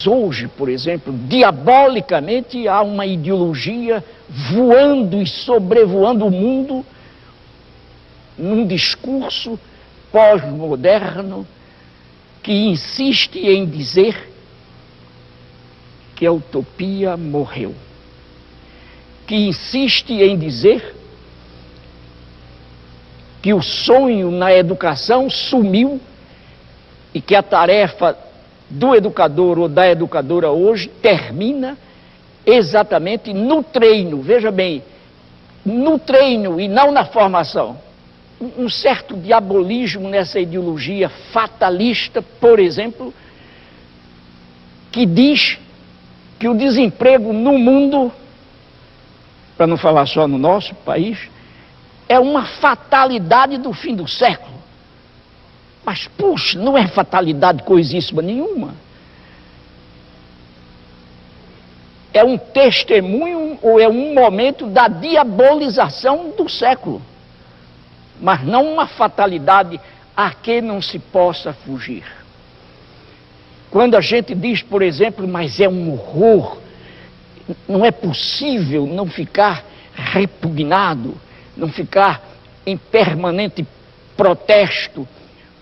Hoje, por exemplo, diabolicamente há uma ideologia voando e sobrevoando o mundo num discurso pós-moderno que insiste em dizer que a utopia morreu, que insiste em dizer que o sonho na educação sumiu e que a tarefa do educador ou da educadora hoje termina exatamente no treino, veja bem, no treino e não na formação. Um certo diabolismo nessa ideologia fatalista, por exemplo, que diz que o desemprego no mundo, para não falar só no nosso país, é uma fatalidade do fim do século. Mas, puxa, não é fatalidade coisíssima nenhuma. É um testemunho ou é um momento da diabolização do século. Mas não uma fatalidade a que não se possa fugir. Quando a gente diz, por exemplo, mas é um horror, não é possível não ficar repugnado, não ficar em permanente protesto,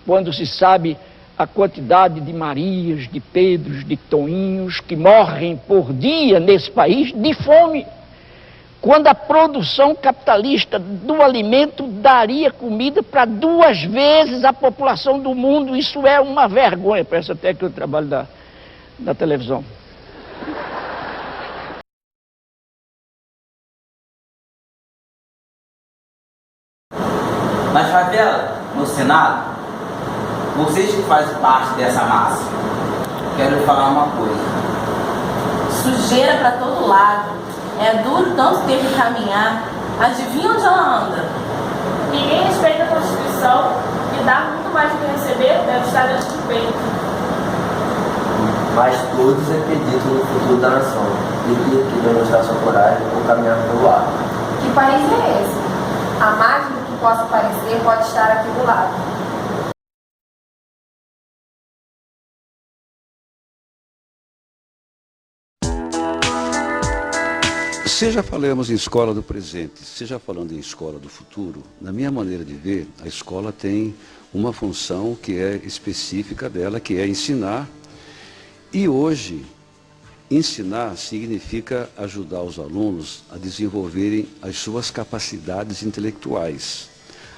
quando se sabe a quantidade de Marias, de Pedros, de Toinhos que morrem por dia nesse país de fome. Quando a produção capitalista do alimento daria comida para 2 vezes a população do mundo, isso é uma vergonha. Parece até que eu trabalho da televisão. Nas favelas, no Senado, vocês que fazem parte dessa massa, quero lhe falar uma coisa. Sujeira para todo lado. É duro tanto ter que caminhar. Adivinha onde ela anda? Ninguém respeita a Constituição e dá muito mais do que receber, deve estar dentro do peito. Mas todos acreditam no futuro da nação e que demonstrar sua coragem ou caminhar pelo lado. Que país é esse? A mais do que possa parecer pode estar aqui do lado. Seja falamos em escola do presente, seja falando em escola do futuro, na minha maneira de ver, a escola tem uma função que é específica dela, que é ensinar. E hoje, ensinar significa ajudar os alunos a desenvolverem as suas capacidades intelectuais,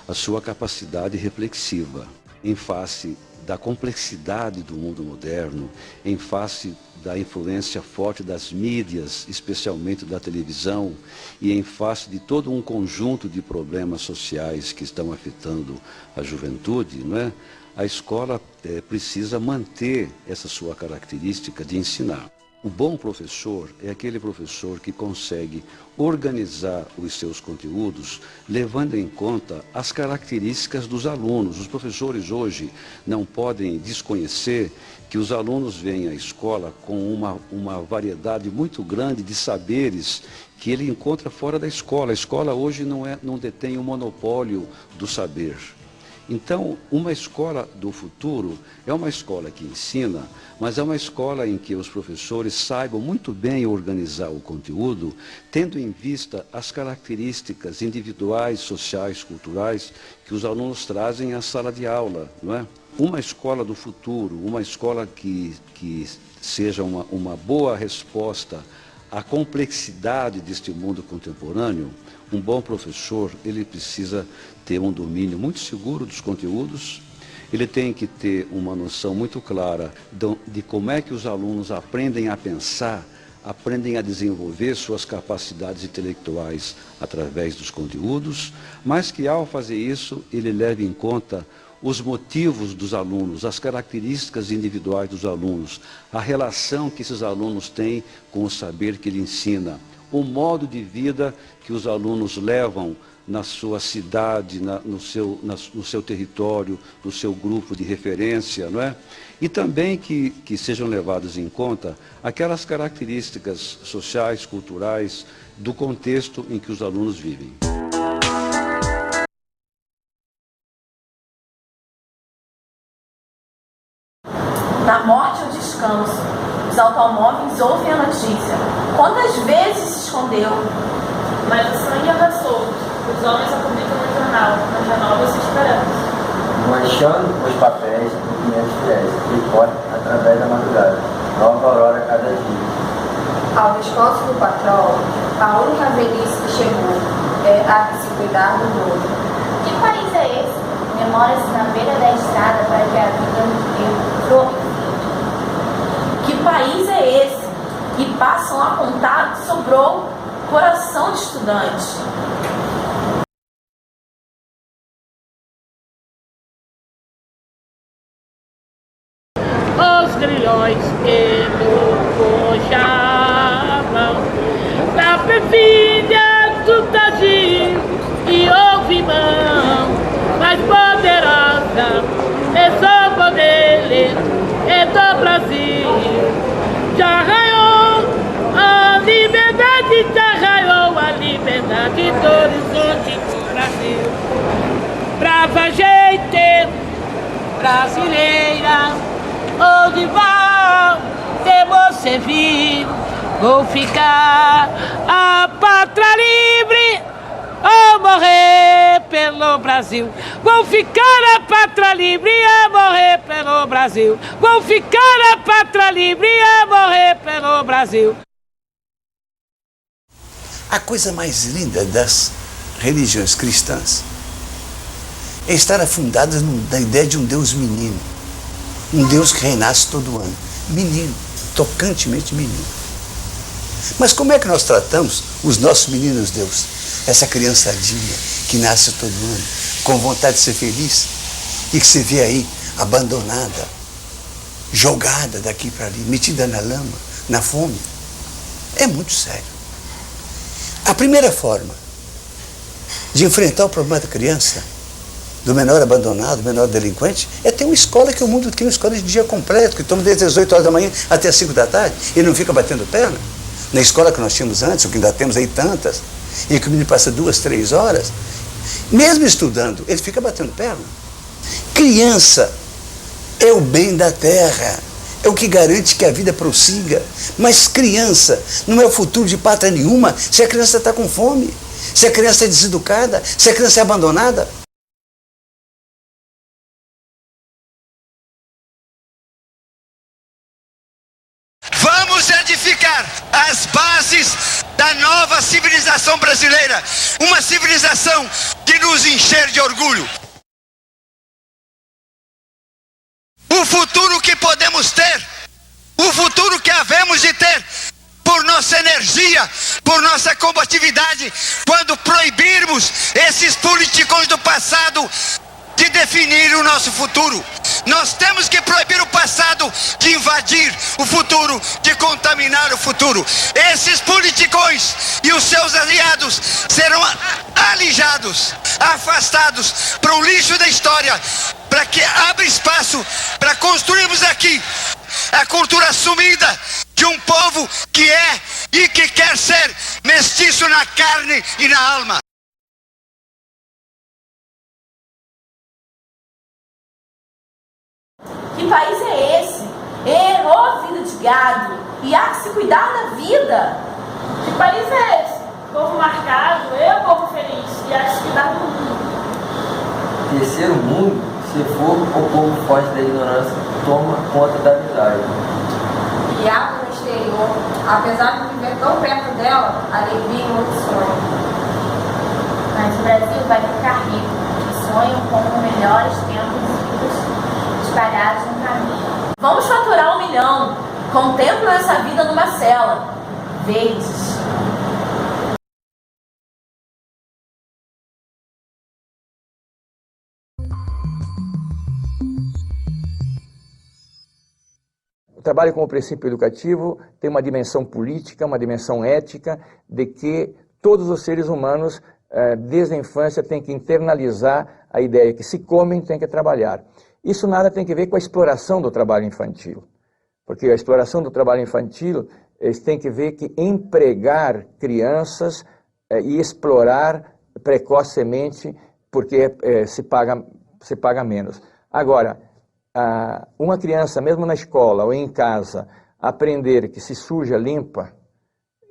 a sua capacidade reflexiva, em face da complexidade do mundo moderno, em face da influência forte das mídias, especialmente da televisão, e em face de todo um conjunto de problemas sociais que estão afetando a juventude, não é? A escola precisa manter essa sua característica de ensinar. O bom professor é aquele professor que consegue organizar os seus conteúdos, levando em conta as características dos alunos. Os professores hoje não podem desconhecer que os alunos vêm à escola com uma variedade muito grande de saberes que ele encontra fora da escola. A escola hoje não detém o monopólio do saber. Então, uma escola do futuro é uma escola que ensina, mas é uma escola em que os professores saibam muito bem organizar o conteúdo, tendo em vista as características individuais, sociais, culturais que os alunos trazem à sala de aula, não é? Uma escola do futuro, uma escola que seja uma boa resposta à complexidade deste mundo contemporâneo. Um bom professor, ele precisa ter um domínio muito seguro dos conteúdos, ele tem que ter uma noção muito clara de como é que os alunos aprendem a pensar, aprendem a desenvolver suas capacidades intelectuais através dos conteúdos, mas que ao fazer isso, ele leve em conta os motivos dos alunos, as características individuais dos alunos, a relação que esses alunos têm com o saber que ele ensina, o modo de vida que os alunos levam na sua cidade, no seu território, no seu grupo de referência, não é? E também que sejam levadas em conta aquelas características sociais, culturais, do contexto em que os alunos vivem. Na morte o descanso. Os automóveis ouvem a notícia. Quantas vezes se escondeu? Mas o sangue anda solto. Os homens a publicam no jornal, mas renova-se esperança. Manchando os papéis em 500 fiéis, que correm através da madrugada. Nova aurora a cada dia. Ao descanso do patrão, a única velhice que chegou é a de se cuidar do mundo. Que país é esse? Demora-se na beira da estrada para que a vida no tempo Que país é esse? E passam a contar que sobrou coração de estudante. Os grilhões que no cojavam da perfídia do tadinho e houve mão mais poderosa esse poder é do Brasil. Já arranhou a liberdade, já arranhou a liberdade do horizonte do Brasil. Brava gente brasileira, onde vão você vir, vou ficar a pátria livre ou morrer pelo Brasil. Vou ficar a pátria livre a morrer pelo Brasil. Vou ficar a pátria livre a morrer pelo Brasil. A coisa mais linda das religiões cristãs é estar afundadas na ideia de um Deus menino. Um Deus que renasce todo ano. Menino, tocantemente menino. Mas como é que nós tratamos os nossos meninos Deus? Essa criançadinha que nasce todo ano, com vontade de ser feliz, e que você vê aí abandonada, jogada daqui para ali, metida na lama, na fome. É muito sério. A primeira forma de enfrentar o problema da criança, do menor abandonado, do menor delinquente, é ter uma escola que o mundo tem, uma escola de dia completo, que toma desde as 8 horas da manhã até as 5 da tarde, e não fica batendo perna. Na escola que nós tínhamos antes, ou que ainda temos aí tantas, em que o menino passa 2, 3 horas, mesmo estudando, ele fica batendo perna. Criança é o bem da terra, é o que garante que a vida prossiga. Mas criança não é o futuro de pátria nenhuma se a criança está com fome, se a criança é deseducada, se a criança é abandonada. Vamos edificar as bases da nova civilização brasileira, uma civilização que nos encher de orgulho. O futuro que podemos ter, o futuro que havemos de ter, por nossa energia, por nossa combatividade, quando proibirmos esses políticos do passado de definir o nosso futuro. Nós temos que proibir o passado de invadir o futuro, de contaminar o futuro. Esses politicões e os seus aliados serão alijados, afastados para o lixo da história, para que abra espaço para construirmos aqui a cultura assumida de um povo que é e que quer ser mestiço na carne e na alma. Que país é esse? Ô vida de gado! E há que se cuidar da vida! Que país é esse? Povo marcado, povo feliz, e há que se cuidar do mundo. Terceiro mundo, se for o povo foge da ignorância, toma conta da amizade. Criado no exterior, apesar de viver tão perto dela, alegria e muito sonho. Mas o Brasil vai ficar rico e sonham com melhores tempos espalhados no caminho. Vamos faturar 1 milhão. Contemplam essa vida numa cela. Verdes. O trabalho com o princípio educativo tem uma dimensão política, uma dimensão ética, de que todos os seres humanos, desde a infância, têm que internalizar a ideia que se comem, tem que trabalhar. Isso nada tem a ver com a exploração do trabalho infantil, porque a exploração do trabalho infantil tem que ver que empregar crianças e explorar precocemente, porque se paga menos. Agora, uma criança, mesmo na escola ou em casa, aprender que se suja, limpa,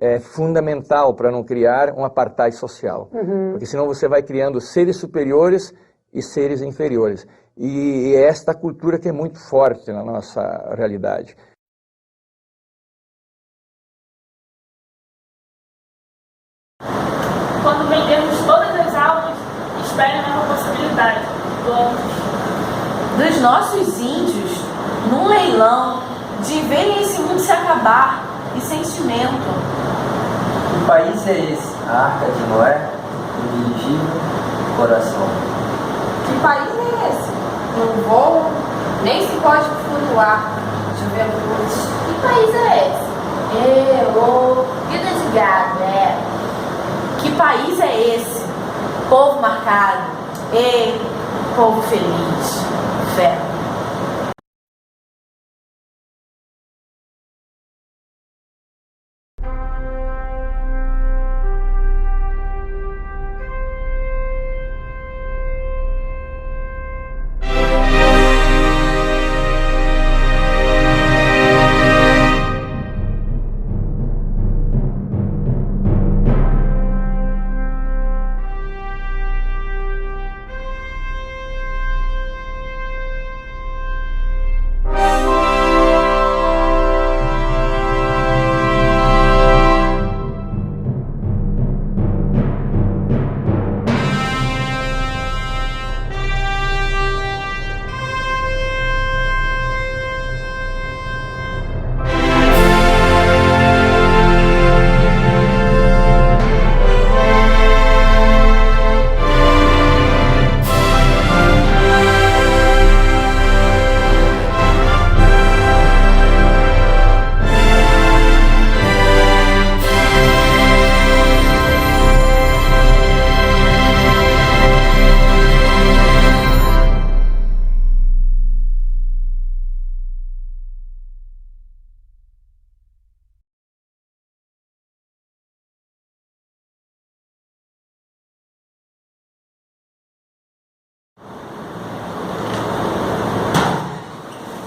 é fundamental para não criar um apartheid social. Porque senão você vai criando seres superiores e seres inferiores. E é esta cultura que é muito forte na nossa realidade. Quando vendemos todas as aulas, espere a mesma possibilidade. Dos nossos índios, num leilão, de verem esse mundo se acabar e sentimento. Que país é esse? A Arca de Noé, indirigível, coração. Que país é esse? Não voa, nem se pode flutuar. Juventude. Que país é esse? Vida de gado, Que país é esse? Povo marcado. Povo feliz. Fé.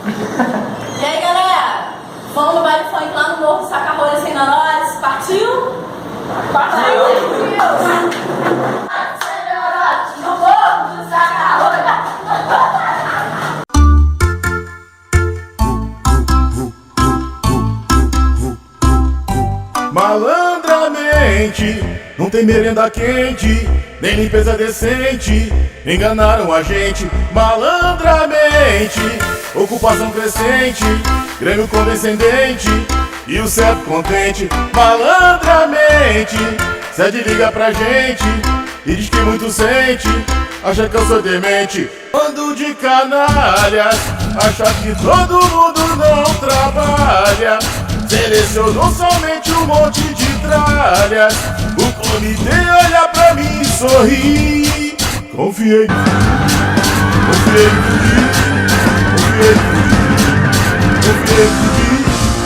E aí, galera? Vamos no baile funk lá no Morro Saca-Rolha sem nós? Partiu? Partiu! No Morro do Saca-Rolha! Malandramente, não tem merenda quente, nem limpeza decente. Enganaram a gente, malandramente. Ocupação crescente, Grêmio condescendente e o certo contente. Malandramente, Sede liga pra gente e diz que muito sente, acha que eu sou demente. Bando de canalhas, acha que todo mundo não trabalha. Selecionou somente um monte de tralhas. O comitê olha pra mim e sorri. Confiei, confiei,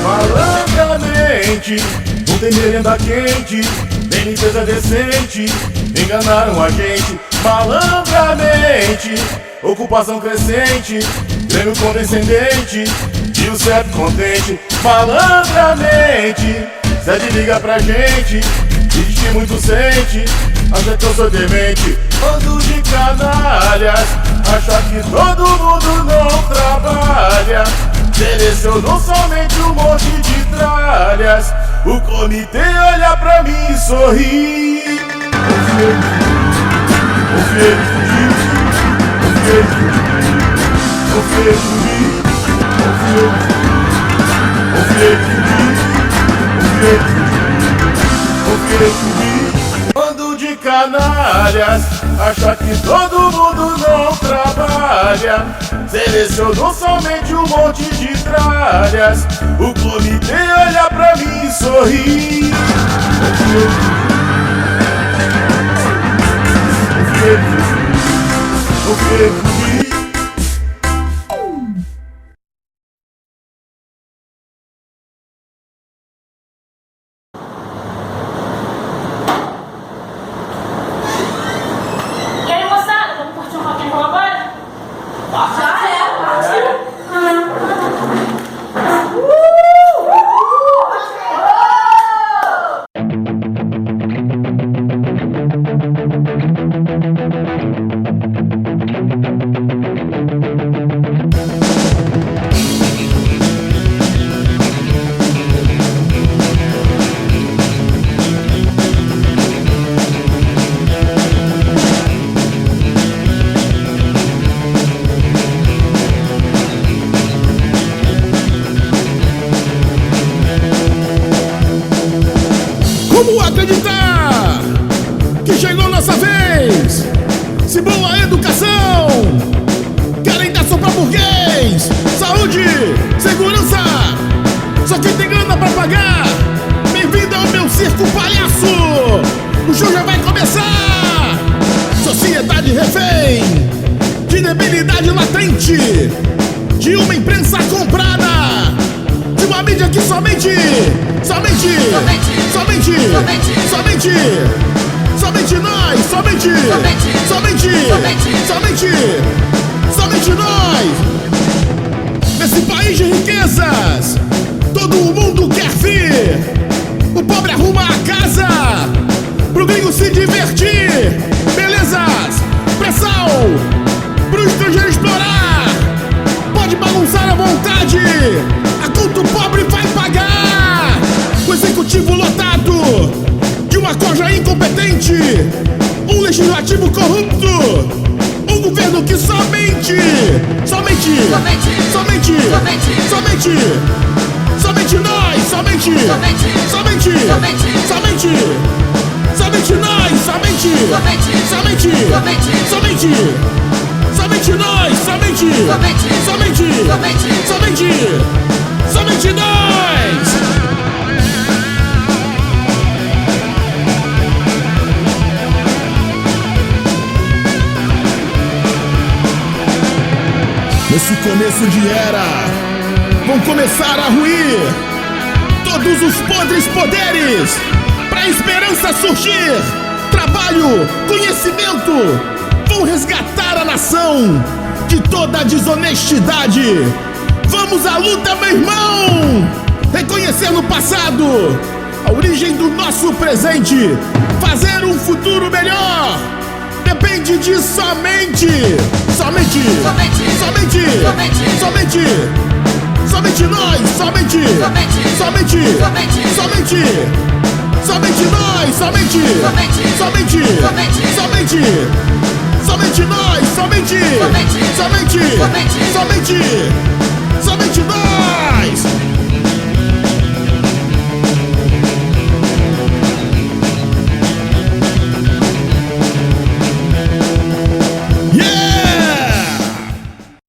malandramente, não tem merenda quente, nem limpeza decente. Enganaram a gente, malandramente. Ocupação crescente, Grêmio condescendente e o certo contente. Malandramente, Sede liga pra gente e diz que muito sente, acha que eu sou demente. Bando de canalhas, acha que todo mundo não trabalha. Selecionou somente um monte de tralhas. O comitê olha pra mim e sorri. Confiei, confiei, confiei, confiei, confiei, confiei. Bando de canalhas, acha que todo mundo não trabalha. Selecionou somente um monte de tralhas. O comitê olha pra mim e sorri. Confiei, confiei, confiei. Já é, partiu! pagar. Bem-vindo ao meu circo palhaço. O show já vai começar. Sociedade refém de debilidade latente, de uma imprensa comprada, de uma mídia que somente nós. Nesse país de riquezas, todo mundo quer vir. O pobre arruma a casa pro gringo se divertir. Belezas, pressão pro estrangeiro explorar. Pode bagunçar à vontade, a conta o pobre vai pagar. O executivo lotado de uma corja incompetente, um legislativo corrupto, um governo que somente nós. Nesse começo de era, vão começar a ruir todos os podres poderes, pra esperança surgir. Trabalho, conhecimento, vão resgatar a nação de toda a desonestidade. Vamos à luta, meu irmão! Reconhecer no passado a origem do nosso presente, fazer um futuro melhor. Depende de somente nós.